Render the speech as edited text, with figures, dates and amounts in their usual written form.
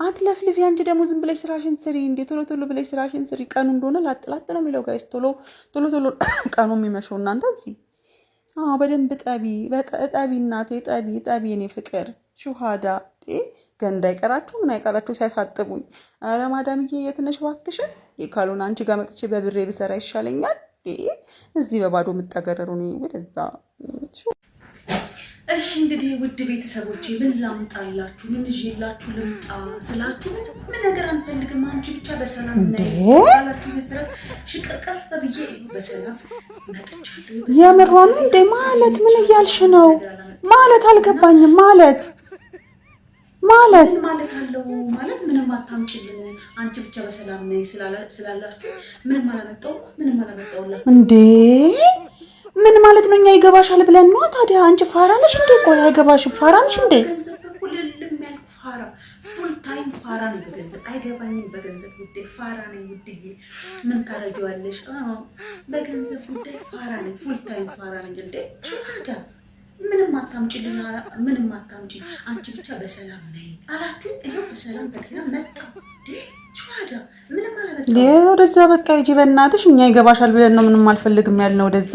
አትለፍልፊ አንቺ ደግሞ ዝም ብለሽ ስራሽን ስሪ እንዴ ቶሎ ቶሎ ብለሽ ስራሽን ስሪ ቀኑ እንደሆነ ላጥላጥ ነው የሚለው ጋይስ ቶሎ ቶሎ ቀኑ የሚመሸው እናንተ እዚህ በደንብ ጠቢ እናቴ ጠቢ የኔ ፍቅር ሹሃዳ ገንዳ አይቀራችሁ ምን አይቀራችሁ ሲያሳጥቡኝ ኧረ ማዳምዬ የት ነሽ እባክሽን ካልሆነ አንቺ ጋር መጥቼ በብሬ ብሰራ ይሻለኛል እዚህ በባዶ የምጠገረሩ ነው ወደዛ እሺ እንግዲህ ውድ ቤተሰቦቼ ምን ላምጣላችሁ ምን ይዤላችሁ ልምጣ ስላችሁ ምን ነገር አንፈልግም አንቺ ብቻ በሰላም ነይ ያላችሁ መሰረት ሽቅርቅር በብዬ በሰላም መጥቻለሁ የምሯን እንደ ማለት ምን እያልሽ ነው ማለት አልገባኝም ማለት አለው ማለት ምንም አታምጪልን አንቺ ብቻ በሰላም ነይ ስላላችሁ ምንም አላመጣውላችሁ እንዴ ምን ማለት ነው እኛ ይገባሻል ብለን ነው ታዲያ አንቺ ፋራ ነሽ እንዴ ቆይ አይገባሽም ፋራ ነሽ እንዴ ፋራ ፉል ታይም ፋራ ነው በገንዘብ አይገባኝም በገንዘብ ጉዳይ ፋራ ነኝ ውድዬ ምን ታረጊዋለሽ በገንዘብ ጉዳይ ፋራ ነኝ ፉል ታይም ፋራ ነኝ እንዴ ሹሃዳ ምንም አታምጪ አንቺ ብቻ በሰላም ነይ አላችሁ ይሄው በሰላም በጤና መጣሁ ሹሃዳ ምንም አላመጣም ወደዛ በቃ ሂጂ በእናትሽ እኛ ይገባሻል ብለን ነው ምንም አልፈልግም ያልነው ወደዛ